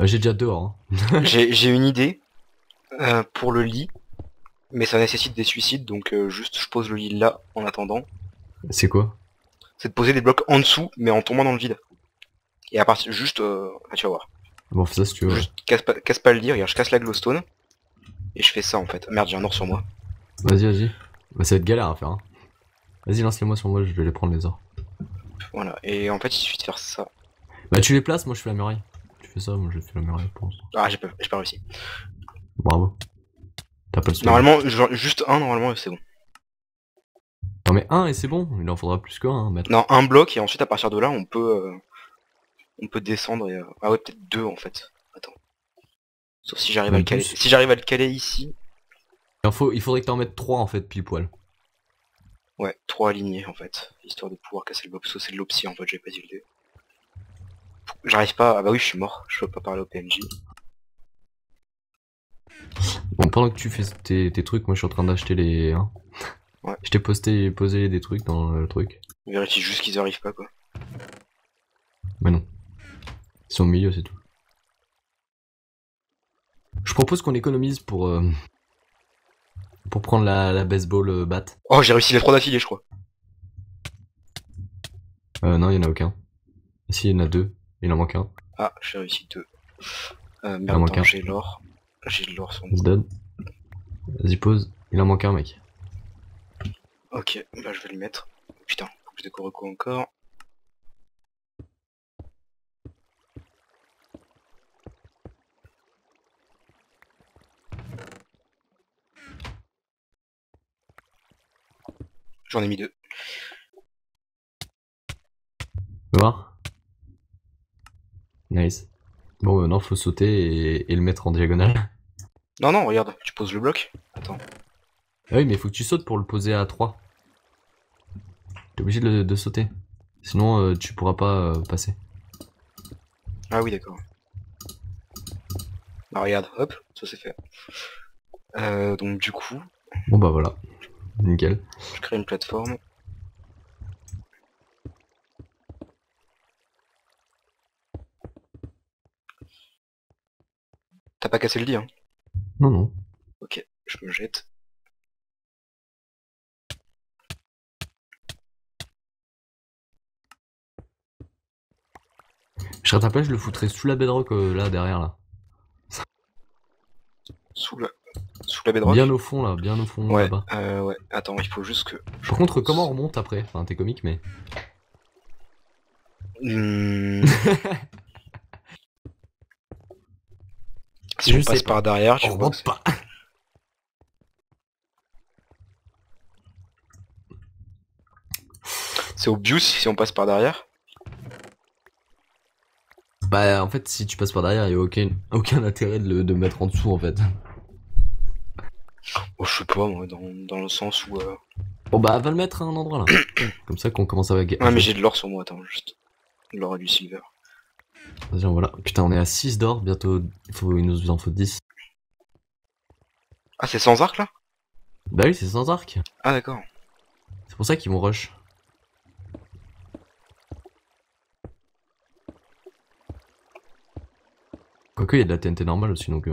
J'ai déjà dehors. Hein. J'ai une idée pour le lit, mais ça nécessite des suicides, donc juste je pose le lit là en attendant. C'est quoi? C'est de poser des blocs en dessous, mais en tombant dans le vide. Et à partir juste, tu vas voir. Bon, fais ça si tu veux. Ouais. Juste casse pas le lit, regarde, je casse la glowstone et je fais ça en fait. Merde, j'ai un or sur moi. Vas-y, vas-y. Bah, ça va être galère à faire. Hein. Vas-y, lance-les-moi sur moi, je vais les prendre les ors. Voilà, et en fait il suffit de faire ça. Bah, tu les places, moi je fais la muraille. Tu fais ça, moi je fais la muraille pour l'instant. Ah, j'ai pas réussi. Bravo. T'as pas le spawn. Normalement, juste un, normalement c'est bon. Non, mais un et c'est bon, il en faudra plus qu'un, hein, mettre. Non, un bloc et ensuite à partir de là on peut descendre et ah ouais, peut-être deux en fait. Attends. Sauf si j'arrive à le caler. Plus. Si j'arrive à le caler ici. Il faudrait que t'en mettes 3 en fait, pile poil. Ouais, trois alignés en fait, histoire de pouvoir casser le bloc. Parce que c'est de l'opsie en fait, j'ai pas dit le dé. J'arrive pas. Ah bah oui, je suis mort. Je peux pas parler au PNJ. Bon, pendant que tu fais tes trucs, moi je suis en train d'acheter les. Hein. Ouais. Je t'ai posé des trucs dans le truc. On vérifie juste qu'ils arrivent pas quoi. Mais non. Ils sont au milieu, c'est tout. Je propose qu'on économise pour prendre la baseball bat. Oh, j'ai réussi les trois d'affilée, je crois. Non, il y en a aucun. Si, il y en a 2. Il en manque un. Ah, j'ai réussi deux. Il en Merde, manque attends, un. j'ai l'or. J'ai de l'or sur moi. Dead. Vas-y, pose. Il en manque un, mec. Ok, bah je vais le mettre. Putain, faut que je décore quoi encore. J'en ai mis deux. Tu vas voir. Nice. Bon, maintenant, faut sauter et le mettre en diagonale. Non, non, regarde, tu poses le bloc. Attends. Ah oui, mais il faut que tu sautes pour le poser à 3. T'es obligé de sauter. Sinon, tu pourras pas passer. Ah oui, d'accord. Bah regarde, hop, ça c'est fait. Donc du coup, Bon, bah voilà. Nickel. je crée une plateforme. T'as pas cassé le lit, hein? Non, non. Ok, je me jette. Je rattrape, je le foutrais sous la bedrock là, derrière, là. Sous la, sous la bedrock. Bien au fond, là. Bien au fond, Ouais, là-bas. ouais. Attends, il faut juste que... Par contre, comment on remonte après? Enfin, t'es comique, mais... Hmm, si on Je sais passe pas. par derrière, On tu vois. remonte pas. C'est obvious si on passe par derrière. Bah, en fait, si tu passes par derrière, y a aucun intérêt de mettre en dessous, en fait. Oh, je sais pas, moi, dans le sens où... Bon, bah, va le mettre à un endroit, là. Comme ça qu'on commence à Ouais, mais j'ai de l'or sur moi, attends, juste. De l'or et du silver. Vas-y, voilà. Putain, on est à 6 d'or, bientôt, il nous en faut 10. Ah, c'est sans arc, là? Bah oui, c'est sans arc. Ah, d'accord. C'est pour ça qu'ils vont rush. Quoique, il y a de la TNT normale aussi, donc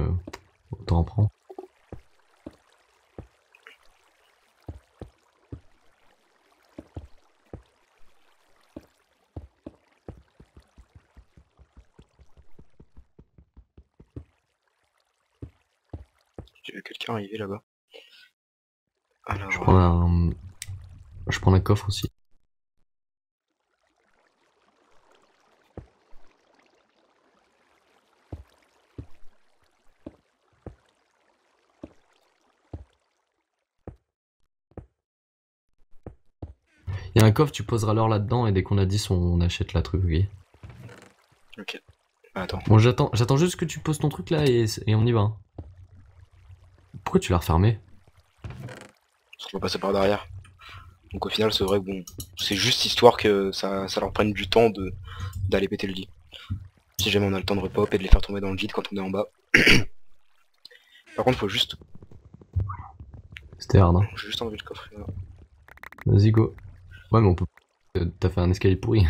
autant en prendre. J'ai vu quelqu'un arriver là-bas. Alors... Je prends un coffre aussi. Il y a un coffre, tu poseras l'or là-dedans et dès qu'on a 10, on achète la truc, ok? Ok. Bah, attends. Bon, j'attends juste que tu poses ton truc là et on y va. Hein. Pourquoi tu l'as refermé? Parce qu'on va passer par derrière. Donc au final, c'est vrai que bon... C'est juste histoire que ça leur prenne du temps d'aller péter le lit. Si jamais on a le temps de repop et de les faire tomber dans le vide quand on est en bas. Par contre, faut juste... C'était hard, hein. J'ai juste enlevé le coffre. Là. Vas-y, go. Ouais, mais on peut... T'as fait un escalier pourri.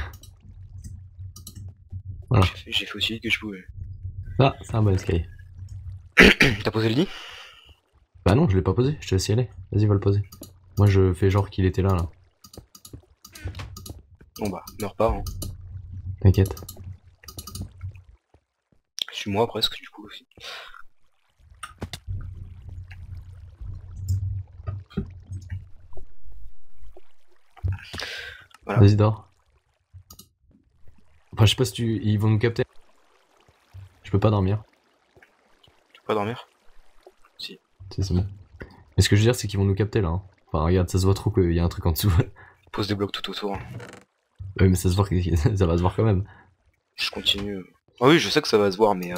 Voilà. J'ai fait aussi vite que je pouvais. Ah, c'est un bon escalier. T'as posé le lit? Bah non, je l'ai pas posé, je te laisse y aller. Vas-y, va le poser. Moi, je fais genre qu'il était là, là. Bon bah, meurs pas, hein. T'inquiète. Suis-moi presque, du coup, aussi. Voilà. Vas-y, dors. Enfin, je sais pas si ils vont nous capter. Je peux pas dormir. Tu peux pas dormir? Si, c'est bon. Mais ce que je veux dire, c'est qu'ils vont nous capter, là. Hein. Enfin, regarde, ça se voit trop qu'il y a un truc en dessous. Pose des blocs tout autour. Ouais, mais ça se voit, ça va se voir quand même. Je continue. Ah oui, je sais que ça va se voir, mais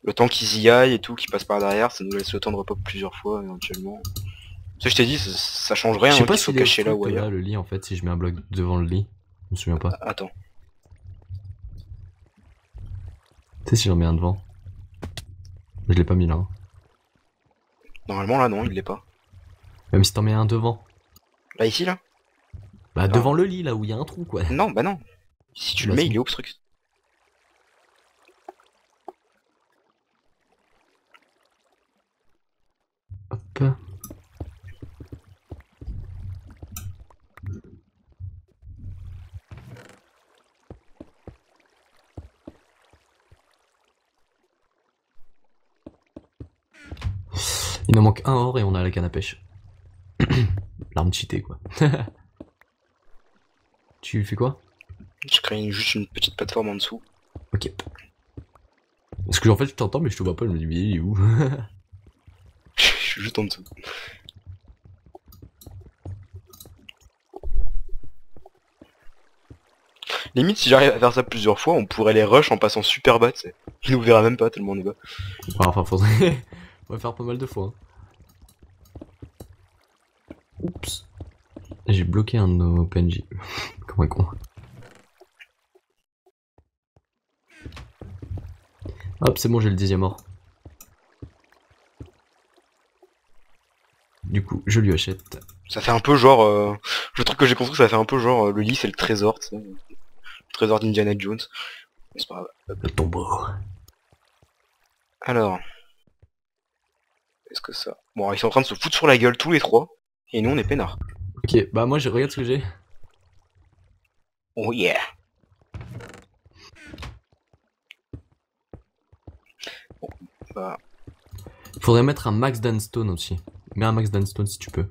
le temps qu'ils y aillent et tout, qu'ils passent par derrière, ça nous laisse le temps de repop plusieurs fois, éventuellement. Tu sais, je t'ai dit, ça change rien, Je sais hein, pas qu'ils soient s'il est cachés là ou là, ailleurs. le lit, en fait, si je mets un bloc devant le lit. Je me souviens pas. Attends. Tu sais, si j'en mets un devant. Je l'ai pas mis là. Hein. Normalement, là, non, il l'est pas. Même si t'en mets un devant. Là, ici, là? Bah, devant le lit, là où il y a un trou, quoi. Non, bah non. Si tu le Bah, mets, si. il est obstructé. Hop. Il nous manque un or et on a la canne à pêche. L'arme cheatée, quoi. Tu fais quoi? Je crée juste une petite plateforme en dessous. Ok. Parce que en fait, je t'entends, mais je te vois pas. Je me dis, mais il est où? Je suis juste en dessous. Limite, si j'arrive à faire ça plusieurs fois, on pourrait les rush en passant super bas, tu sais. Il nous verra même pas tellement on est bas. Enfin, faudrait. On va faire pas mal de fois. Hein. Oups. J'ai bloqué un de nos PNJ. Comme un con. Hop, c'est bon, j'ai le 10e or. Du coup, je lui achète. Ça fait un peu genre... Le truc que j'ai construit, ça fait un peu genre... le lit, c'est le trésor, tu sais. Le trésor d'Indiana Jones. Bon, c'est pas grave. Le tombeau. Alors... Est-ce que ça... Bon, ils sont en train de se foutre sur la gueule tous les trois. Et nous, on est peinards. Ok, bah moi, regarde ce que j'ai. Oh yeah. Bon, bah... Faudrait mettre un max d'Unstone aussi. Mets un max d'Unstone si tu peux.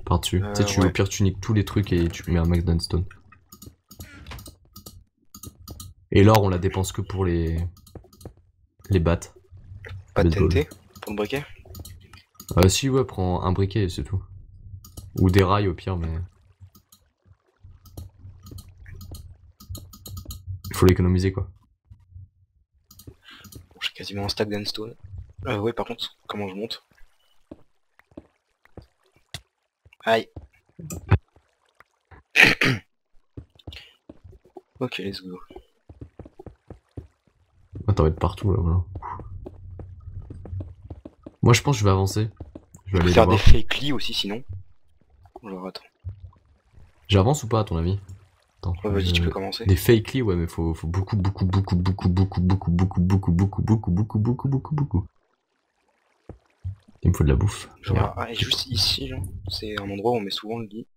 Par-dessus. Tu sais, ouais. au pire, tu niques tous les trucs et tu mets un max d'Unstone. Et l'or, on la dépense que pour les battes. Pas de Baseball. TNT pour le briquet. Si, ouais, prends un briquet et c'est tout. Ou des rails au pire, mais... Il faut l'économiser, quoi. Bon, j'ai quasiment un stack d'Unstone. Ouais, par contre, comment je monte? Aïe. Ok, let's go. Attends, va être partout, là, voilà. Moi, je pense que je vais avancer. Je vais On peut aller faire les des voir. fake lits aussi, sinon. Alors, attends. J'avance ou pas, à ton avis? Attends. Ouais, vas-y, tu peux commencer. Des fake lits, ouais, mais faut beaucoup. Il me faut de la bouffe. Et juste ici, là, c'est un endroit où on met souvent le lit.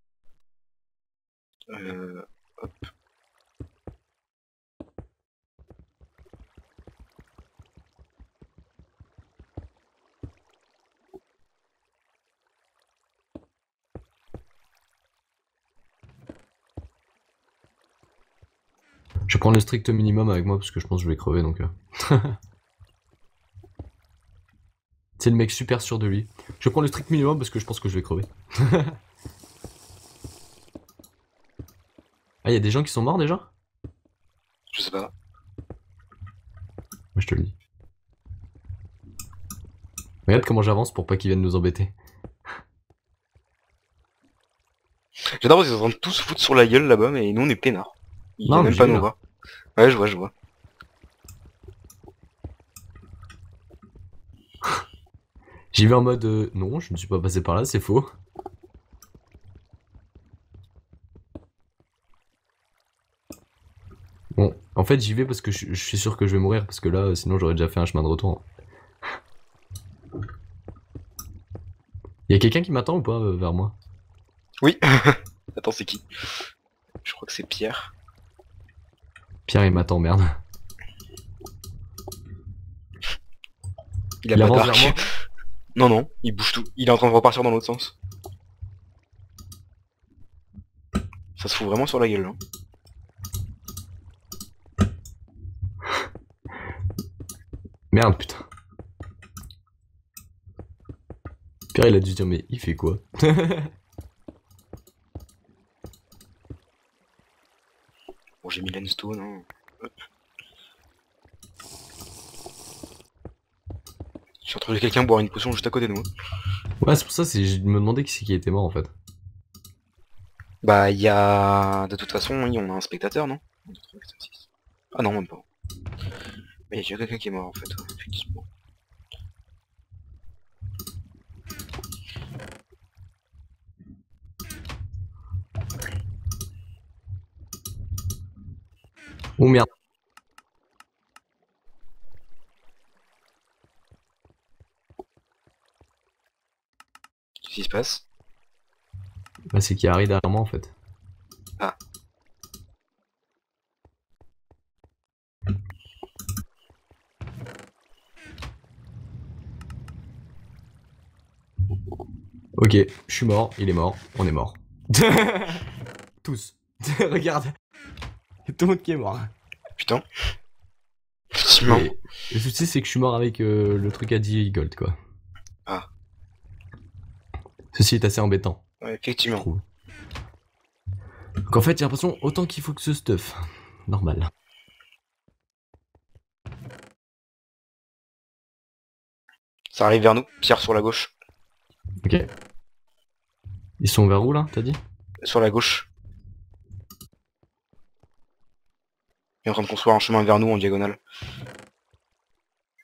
Hop. Je vais prendre le strict minimum avec moi parce que je pense que je vais crever donc. C'est le mec super sûr de lui. Je prends le strict minimum parce que je pense que je vais crever. Ah, y a des gens qui sont morts déjà? Je sais pas. Moi je te le dis. Regarde comment j'avance pour pas qu'ils viennent nous embêter. J'adore parce qu'ils sont en train de tous se foutre sur la gueule là-bas, mais nous on est peinards. Ils Non, viennent mais même j'ai pas vu, nous là. voir. Ouais, je vois. J'y vais en mode non, je ne suis pas passé par là, c'est faux. Bon, en En fait, j'y vais parce que je suis sûr que je vais mourir, parce que là, sinon j'aurais déjà fait un chemin de retour. Y'a quelqu'un qui m'attend ou pas vers moi? Oui. Attends, c'est qui? Je crois que c'est Pierre. Pierre, il m'attend, merde. Il a Il pas avance vers d'arc. moi? Non, non, il bouge tout. Il est en train de repartir dans l'autre sens. Ça se fout vraiment sur la gueule, là. Merde, putain. Pierre, il a dû se dire, mais il fait quoi? Bon, j'ai mis l'endstone, hein. Hop. J'ai entendu quelqu'un boire une potion juste à côté de nous. Ouais, c'est pour ça, je me demandais qui c'est qui était mort en fait. Bah, il y a... De toute façon, oui, on a un spectateur, non? 1, 2, 3, 4, 5, 6. Ah non, même pas. Mais il y a déjà quelqu'un qui est mort, en fait, ouais, effectivement. Oh merde. Qu'est-ce qui se passe? Bah, c'est qu'il y a Harry derrière moi en fait. Ah. Ok, je suis mort, il est mort, on est mort. Tous. Regarde. Tout le monde qui est mort. Putain. Effectivement. Et le souci c'est que je suis mort avec le truc à 10 gold quoi. Ah. Ceci est assez embêtant, Ouais, je effectivement. trouve. Donc en fait j'ai l'impression autant qu'il faut que ce stuff. Normal. Ça arrive vers nous. Pierre sur la gauche. Ok. Ils sont vers où là, t'as dit? Sur la gauche. Il est en train de construire un chemin vers nous en diagonale.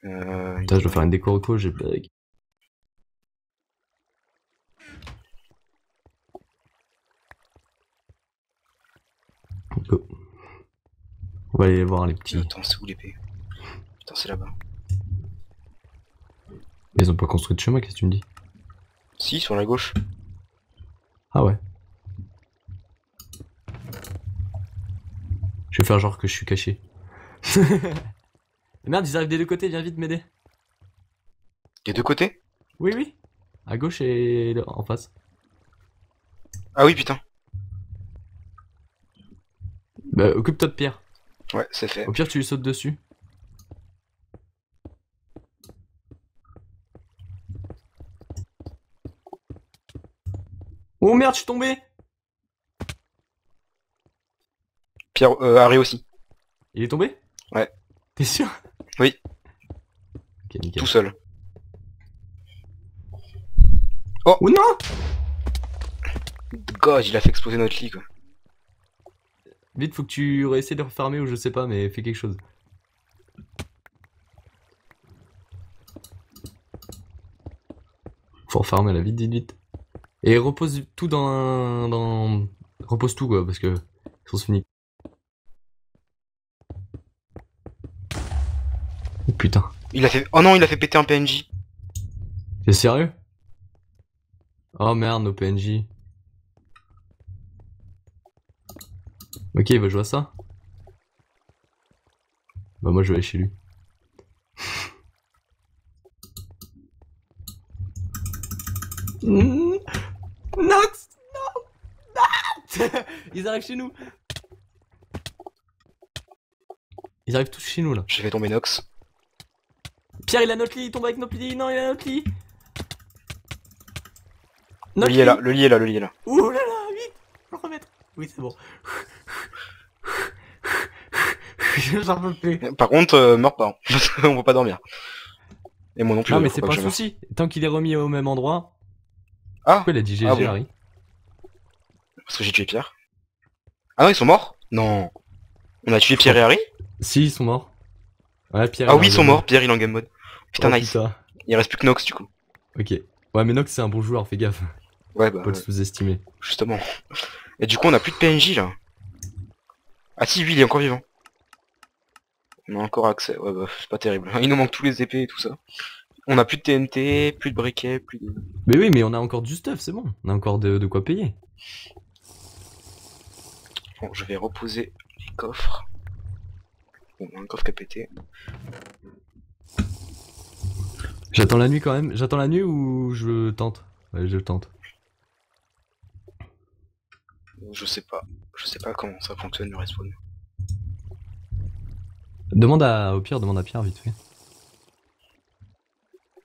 Putain, je dois faire une déco auto, j'ai bug. Go. On va aller voir les petits. Attends, c'est où l'épée? Putain, c'est là-bas. Ils ont pas construit de chemin, qu'est-ce que tu me dis? Si, sur la gauche. Ah ouais. Je vais faire genre que je suis caché. Merde, ils arrivent des deux côtés, viens vite m'aider. Des deux côtés? Oui, oui. À gauche et en face. Ah oui, putain. Bah, occupe-toi de Pierre. Ouais, c'est fait. Au pire, tu lui sautes dessus. Oh merde, je suis tombé! Pierre, Harry aussi. Il est tombé? Ouais. T'es sûr? Oui. Ok, nickel. Tout seul. Oh non! God, il a fait exploser notre lit, quoi. Vite, faut que tu réessayes de refermer ou je sais pas, mais fais quelque chose. Faut refermer là, vite, vite, vite. Et repose tout Repose tout quoi, parce que... Ils sont finis. Oh putain. Il a fait... Oh non, il a fait péter un PNJ. T'es sérieux? Oh merde, nos PNJ. Ok, il va jouer à ça. Bah moi je vais aller chez lui. Nox! Non! Ils arrivent chez nous! Ils arrivent tous chez nous là. J'ai fait tomber Nox. Pierre il a notre lit, il tombe avec notre lit, non il a notre lit! Le lit est là, le lit est là, le lit est là. Ouh là là, vite! Faut le remettre! Oui c'est bon. J'en peux plus. Par contre, meurs pas, hein, parce qu'on peut pas dormir. Et moi non plus. Non mais faut c'est pas que un je meure. souci. Tant qu'il est remis au même endroit. Ah, Pourquoi il a dit GG Ah bon. Harry? parce que j'ai tué Pierre. Ah non, ils sont morts? Non. On a tué Pierre et Harry? Si, ils sont morts. Ouais, Pierre. Ah il est oui, en ils sont game morts, mode. Pierre il est en game mode. Putain, Oh, nice. putain. Il reste plus que Nox du coup. Ok. Ouais, mais Nox c'est un bon joueur, fais gaffe. Ouais, bah, Faut le sous-estimer. justement. Et du coup, on a plus de PNJ là. Ah si, lui il est encore vivant. On a encore accès. Ouais, bah, c'est pas terrible. Il nous manque tous les épées et tout ça. On a plus de TNT, plus de briquets, plus de... Mais oui, mais on a encore du stuff, c'est bon. On a encore de quoi payer. Bon, je vais reposer les coffres. Bon, on a un coffre qui a pété. J'attends la nuit quand même. J'attends la nuit ou je tente? Ouais, je tente. Je sais pas. Je sais pas comment ça fonctionne le respawn. Au pire, demande à Pierre vite fait.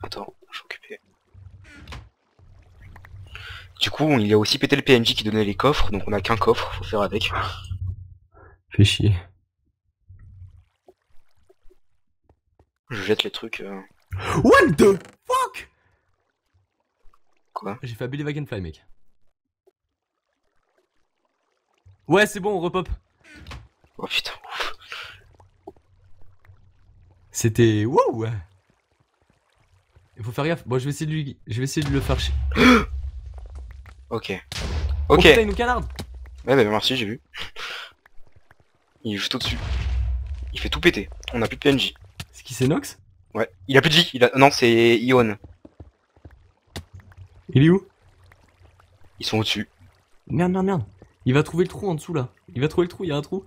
Attends, je suis occupé. Du coup, il y a aussi pété le PNJ qui donnait les coffres, donc on a qu'un coffre, faut faire avec. Fais chier. Je jette les trucs. What the fuck? Quoi? J'ai fait Billy Wagenfly, mec. Ouais, c'est bon, on repop. Oh putain, ouf. C'était wow. Il faut faire gaffe. Bon, je vais essayer de le faire chier. Ok. Oh Ok. putain, il nous canarde. Ouais, bah merci, j'ai vu. Il est juste au-dessus. Il fait tout péter. On a plus de PNJ. C'est qui, c'est Nox? Ouais. Il a plus de vie. Non, c'est Ion. Il est où? Ils sont au-dessus. Merde, merde, merde. Il va trouver le trou en dessous là. Il va trouver le trou, il y a un trou.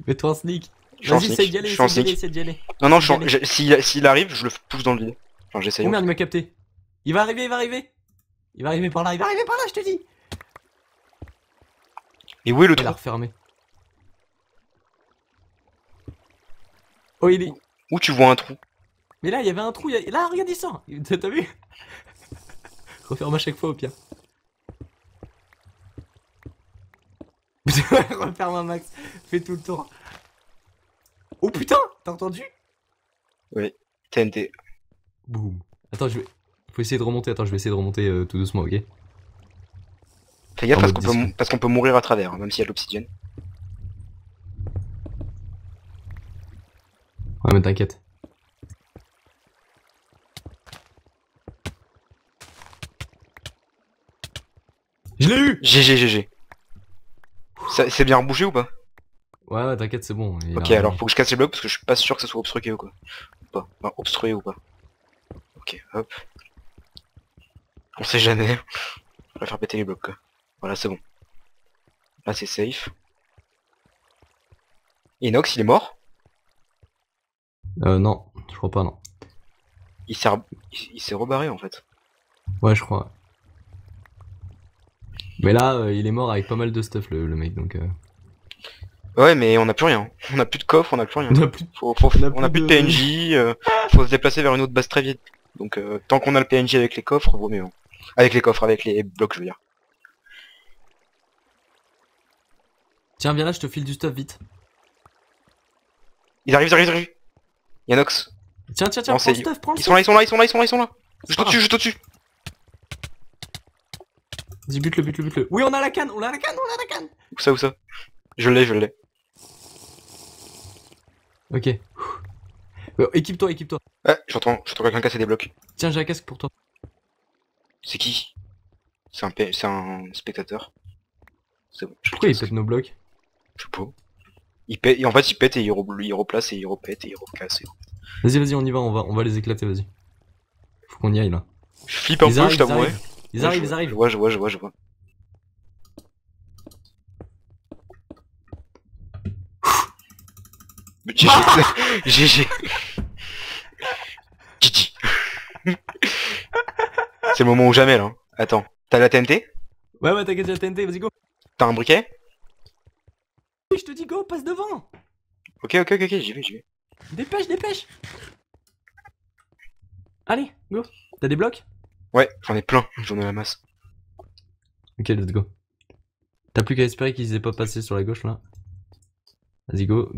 Mets-toi un sneak. Je suis en Vas-y, sneak. essaye d'y aller, Je suis en sneak. essaye d'y aller. Non, non, Allez. s'il arrive, je le pousse dans le vide. Enfin, j'essaye. Oh merde, il m'a capté. Il va arriver, il va arriver. Il va arriver par là, il va arriver par là, je te dis. Et où est le Il trou? a refermé. Oh, il est... Où tu vois un trou? Mais là, il y avait un trou. Là, regarde, il sort. T'as vu? Referme à chaque fois au pire. Referme un max. Fais tout le tour. Oh putain, t'as entendu? Oui. TNT. Boum. Attends, je vais... Faut essayer de remonter. Attends, je vais essayer de remonter tout doucement, ok? Fais gaffe En parce mode qu'on peut, discret. parce qu'on peut mourir à travers, hein, même s'il y a de l'obsidienne. Ouais, mais t'inquiète. Je l'ai eu! GG. C'est bien rebouché ou pas? Ouais, t'inquiète, c'est bon. Ok, alors faut que je casse les blocs parce que je suis pas sûr que ce soit obstrué ou quoi. Ou pas. Enfin, obstrué ou pas. Ok, hop. On sait jamais. On va faire péter les blocs quoi. Voilà, c'est bon. Là c'est safe. Inox, il est mort? Non, je crois pas, non. Il s'est rebarré en fait. Ouais, je crois. Mais là, il est mort avec pas mal de stuff, le mec, donc... Ouais, mais on a plus rien. On a plus de coffre, on a plus rien. On a plus... On a plus de PNJ, faut se déplacer vers une autre base très vite. Donc tant qu'on a le PNJ avec les coffres, vaut mieux. Hein. Avec les coffres, avec les blocs, je veux dire. Tiens, viens là, je te file du stuff, vite. Ils arrivent. Yanox. Tiens, Non, prends le c'est- stuff, prends le Ils stuff. sont là. Juste Ah. au-dessus. Vas-y, bute-le. Oui, on a la canne. Où ça? Je l'ai. Ok. Équipe-toi. Ah, j'entends quelqu'un casser des blocs. Tiens, j'ai un casque pour toi. C'est qui? C'est un spectateur. C'est bon. Pourquoi il pète nos blocs? Je sais pas. Il pète, et en fait il pète et il replace et il repète et il recasse. Vas-y, on y va, on va les éclater, vas-y. Faut qu'on y aille, là. Je flippe un peu, je t'avouerai. Ils arrivent. Je vois. GG. GG. C'est le moment ou jamais là. Attends, t'as la TNT? Ouais, t'inquiète, j'ai la TNT, vas-y, go. T'as un briquet? Oui, je te dis, go, passe devant. Ok, j'y vais. Dépêche. Allez, go. T'as des blocs? Ouais, j'en ai plein, j'en ai la masse. Ok, let's go. T'as plus qu'à espérer qu'ils aient pas passé sur la gauche, là. Vas-y, go.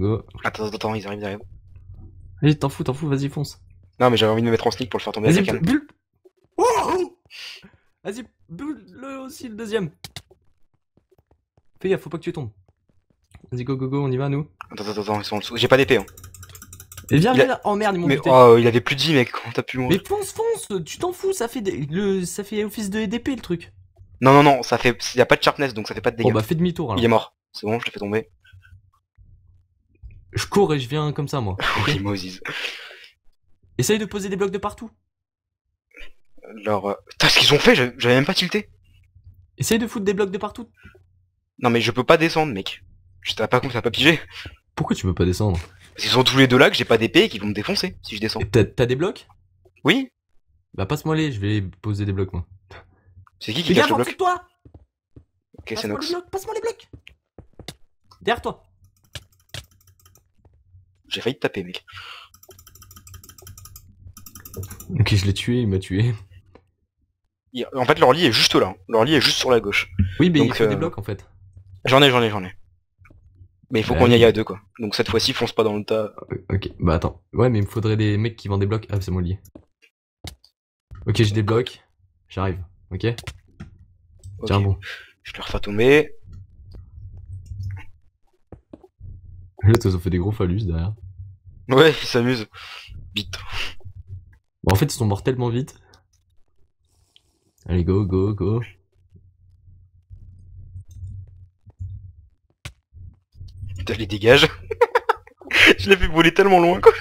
Attends, ils arrivent. Vas-y, t'en fous, vas-y, fonce. Non mais j'avais envie de me mettre en sneak pour le faire tomber avec Vas-y, la canne. bulle. Oh. Vas-y, bulle le aussi, le deuxième. Fais gaffe, faut pas que tu tombes. Vas-y, go, on y va, nous. Attends, ils sont en dessous. J'ai pas d'épée hein. Et viens là. Oh merde, ils m'ont Mais buté. oh, il avait plus de vie mec, comment t'as pu mourir? Mais fonce, tu t'en fous, ça fait ça fait office de d'épée le truc. Non, ça fait... Y a pas de sharpness donc ça fait pas de dégâts. Bon bah fais demi-tour alors. Il est mort. C'est bon, je l'ai fait tomber. Je cours et je viens comme ça, moi. Ok. Oui, Moses. Essaye de poser des blocs de partout. Alors, putain, ce qu'ils ont fait, j'avais même pas tilté. Essaye de foutre des blocs de partout. Non mais je peux pas descendre, mec. T'as pas pigé. Pourquoi tu peux pas descendre? Parce qu'ils sont tous les deux là, que j'ai pas d'épée et qu'ils vont me défoncer si je descends. Et t'as des blocs? Oui. Bah passe-moi les, je vais poser des blocs, moi. C'est qui Fais cache gaffe le en dessous bloc? de toi! Ok, c'est Passe-moi les Nox. blocs, passe-moi les blocs! Derrière toi! J'ai failli te taper, mec. Ok, je l'ai tué, il m'a tué. En fait, leur lit est juste là. Leur lit est juste sur la gauche. Oui, mais il Donc, faut des blocs en fait. J'en ai. Mais il faut Bah qu'on y oui. aille à deux, quoi. Donc cette fois-ci, fonce pas dans le tas. Ok, bah attends. Ouais, mais il me faudrait des mecs qui vendent des blocs. Ah, c'est mon lit. Ok, j'ai des blocs. J'arrive, ok? Ok. Tiens, bon. Je te refais tomber. Là, ils ont fait des gros phallus derrière. Ouais, ils s'amusent. Vite. Bon, en fait, ils sont morts tellement vite. Allez, go, go, go. Putain, je les dégage. Je l'ai fait voler tellement loin, quoi.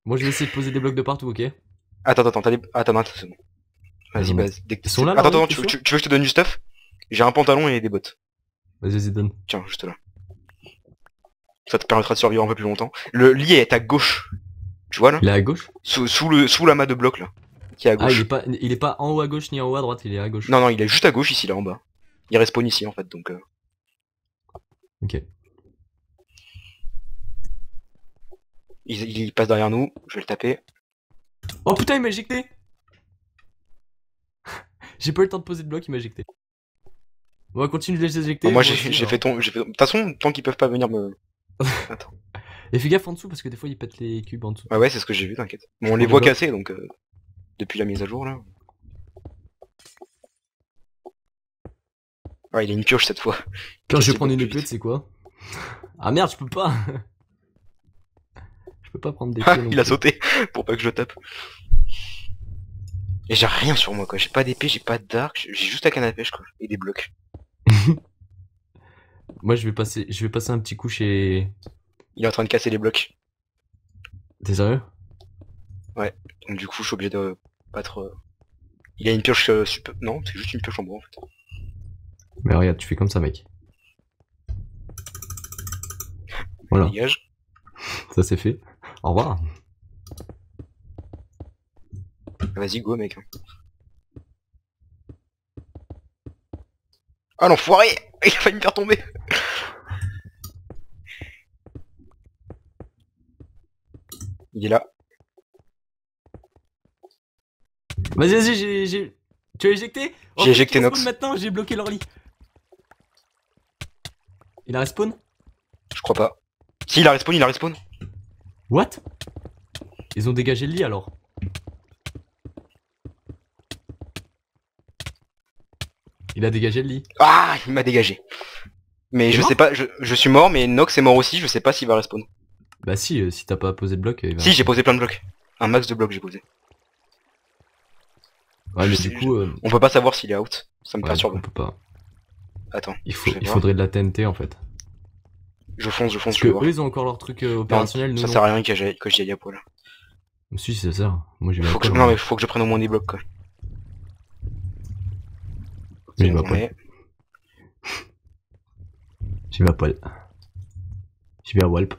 Moi, je vais essayer de poser des blocs de partout, ok? Attends, t'as des... Attends, non, c'est bon. Vas-y, Attends, base. ils sont là, Attends, là, tu veux que je te donne du stuff? J'ai un pantalon et des bottes. Vas-y, donne. Tiens, juste là. Ça te permettra de survivre un peu plus longtemps. Le lit est à gauche. Tu vois là? Il est à gauche? Sous l'amas de blocs là. Qui est à Ah, gauche. il est pas en haut à gauche ni en haut à droite, il est à gauche. Non, il est juste à gauche ici, là en bas. Il respawn ici en fait, donc... Ok. Il passe derrière nous, je vais le taper. Oh putain, il m'a éjecté! J'ai pas eu le temps de poser de bloc, il m'a éjecté. On va continuer de les éjecter. Bon, moi aussi, j'ai alors. fait ton... De toute façon, tant qu'ils peuvent pas venir me... Attends. Et fais gaffe en dessous parce que des fois ils pètent les cubes en dessous. Ah ouais, c'est ce que j'ai vu, t'inquiète. Bon, on prends les des voit blocs. casser, donc... depuis la mise à jour là. Ah, il a une pioche cette fois. Quand je vais Casse prendre les une blocs épée, plus tu sais quoi? Ah merde, je peux pas! Je peux pas prendre des Ah, pieds non il a plus. sauté pour pas que je le tape. Et j'ai rien sur moi quoi, j'ai pas d'épée, j'ai pas d'arc, j'ai juste la canne à pêche quoi, et des blocs. Moi je vais passer un petit coup chez... Il est en train de casser les blocs. T'es sérieux? Donc du coup je suis obligé de battre... Il a une pioche super... Non, c'est juste une pioche en bois en fait. Mais regarde, tu fais comme ça mec. Voilà, Dégage. ça c'est fait. Au revoir. Vas-y go mec. Ah l'enfoiré. Il a failli me faire tomber. Il est là. Vas-y, Tu as éjecté? Oh, J'ai éjecté ils Nox. respawn maintenant, j'ai bloqué leur lit. Il a respawn? Je crois pas. Si, il a respawn. What? Ils ont dégagé le lit alors. Il a dégagé le lit. Ah, il m'a dégagé. Mais T'es je mort sais pas, je suis mort, mais Nox est mort aussi, je sais pas s'il va respawn. Bah si t'as pas posé de bloc, il va... Si, j'ai posé plein de blocs. Un max de blocs j'ai posé. Ouais, mais je sais- du coup... On peut pas savoir s'il est out. Ça me ouais, du coup, perturbe. on peut pas. Attends, Il je vais voir. faudrait de la TNT en fait. Je fonce, Parce je que vais voir. eux ils ont encore leur truc Non, opérationnel, nous ça non. sert à rien que j'y aille à poil. Si, ça sert. Moi j'y vais à Faut que je... poil, Non moi. mais faut que je prenne au moins des blocs quoi. J'y C'est vais à bon, j'en poil. ai. J'y vais à poil. J'y vais à Walp.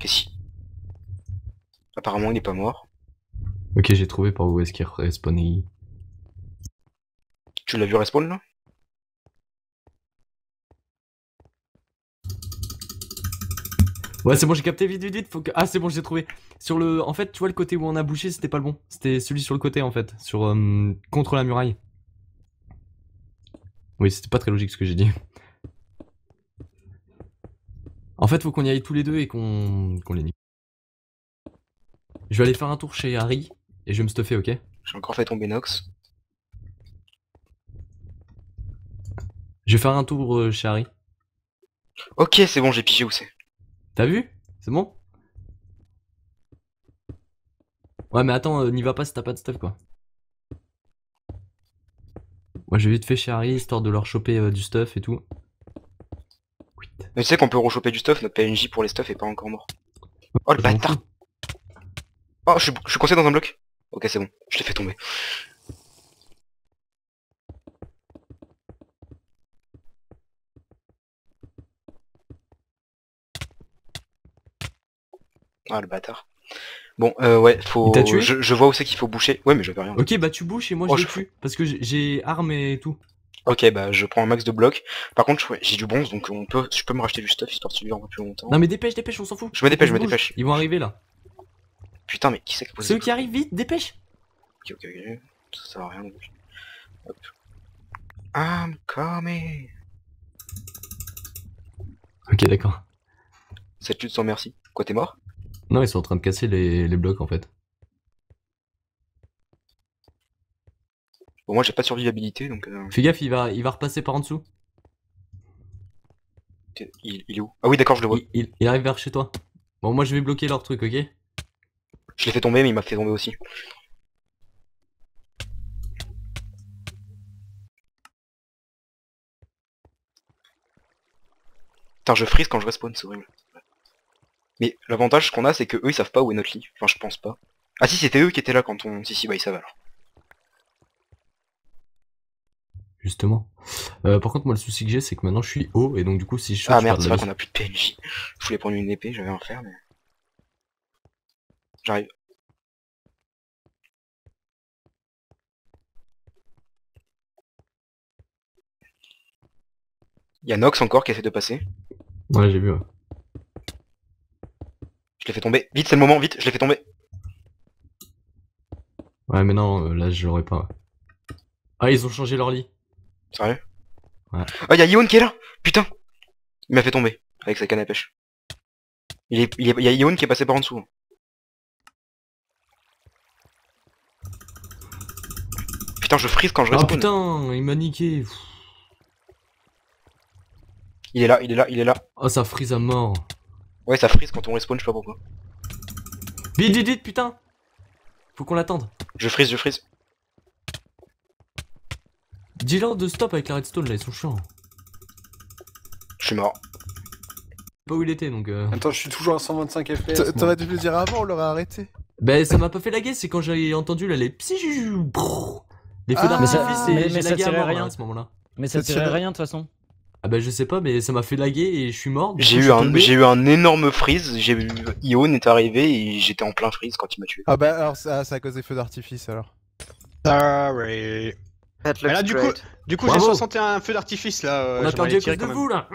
Qu'est-ce qu'il... Apparemment il est pas mort. Ok, j'ai trouvé par où est-ce qu'il respawnait. Tu l'as vu respawn là? Ouais, c'est bon, j'ai capté, vite. Faut que... Ah, c'est bon, j'ai trouvé. Sur le... En fait, tu vois, le côté où on a bouché, c'était pas le bon. C'était celui sur le côté, en fait. Sur... contre la muraille. Oui, c'était pas très logique ce que j'ai dit. En fait, faut qu'on y aille tous les deux et qu'on les nique. Je vais aller faire un tour chez Harry et je vais me stuffer, ok? J'ai encore fait tomber Nox. Je vais faire un tour chez Harry. Ok, c'est bon, j'ai pigé où c'est. T'as vu? C'est bon? Ouais, mais attends, n'y va pas si t'as pas de stuff, quoi. Moi, je vais vite fait chez Harry, histoire de leur choper du stuff et tout. Oui. Mais tu sais qu'on peut rechoper du stuff, notre PNJ pour les stuff est pas encore mort. Oh le Je m'en bâtard. fous. Oh je suis coincé dans un bloc. Ok c'est bon, je l'ai fait tomber. Ah le bâtard. Bon ouais, faut... Il t'a tué je vois où c'est qu'il faut boucher. Ouais mais j'avais rien. Ok, bah tu bouges et moi Oh, je le je- tue. Parce que j'ai armes et tout. Ok bah je prends un max de blocs. Par contre ouais, j'ai du bronze donc je peux me racheter du stuff histoire de survivre un peu plus longtemps. Non mais dépêche, dépêche, on s'en fout. Je me dépêche, Faut je me qu'on se bouge. dépêche. Ils vont arriver là. Putain mais qui c'est qui a posé Ceux ça qui arrivent, vite, dépêche. Ok. Ça sert à rien donc. Hop. I'm coming. Ok, d'accord. Cette lutte sans merci. Quoi t'es mort? Non, ils sont en train de casser les blocs en fait. Bon moi j'ai pas de survivabilité donc Fais gaffe, il va repasser par en dessous. il est où? Ah oui d'accord je le vois. Il arrive vers chez toi. Bon, moi je vais bloquer leur truc, ok? Je l'ai fait tomber mais il m'a fait tomber aussi. Putain je freeze quand je respawn, c'est horrible. Mais l'avantage qu'on a c'est que eux ils savent pas où est notre lit. Enfin je pense pas. Ah si c'était eux qui étaient là quand on... Si bah ils savent alors. Justement. Par contre, moi le souci que j'ai, c'est que maintenant je suis haut et donc du coup, si je saute, Ah je merde perds c'est de la vrai vie. qu'on a plus de PNJ. Je voulais prendre une épée, j'avais un fer mais... J'arrive. Il y a Nox encore qui essaie de passer. Ouais, j'ai vu, ouais. Je l'ai fait tomber. Vite c'est le moment, vite, je l'ai fait tomber. Ouais, mais non, là je l'aurais pas. Ah, ils ont changé leur lit. Sérieux? Ouais. Ah y'a Ion qui est là. Putain. Il m'a fait tomber avec sa canne à pêche. Il y a Ion qui est passé par en dessous. Putain je freeze quand je Ah respawn. putain, il m'a niqué. Pff. Il est là, il est là, il est là. Ah, ça freeze à mort. Ouais ça freeze quand on respawn, je sais pas pourquoi. Vite, vite, vite, putain. Faut qu'on l'attende. Je freeze, je freeze. Dis-leur de stop avec la redstone là, ils sont chiants. Je suis mort. Pas où il était donc. Attends, je suis toujours à 125 FPS. T'aurais dû me le dire avant, on l'aurait arrêté. Ben ça m'a pas fait laguer, c'est quand j'ai entendu là les psy. Les feux Ah, d'artifice mais et j'ai ça lagué à tirait mort là, rien. à ce moment-là. Mais ça Ça tirait tirait- rien de toute façon. Ah bah je sais pas, mais ça m'a fait laguer et je suis mort. du J'ai coup, je eu, suis tombé. j'ai eu un énorme freeze, j'ai vu Ion est arrivé et j'étais en plein freeze quand il m'a tué. Ah bah alors c'est à cause des feux d'artifice alors. Sorry. That Mais là, looks du great. coup j'ai Bravo. 61 feux d'artifice là. On a j'aimerais perdu les à tirer cause de quand même. vous là.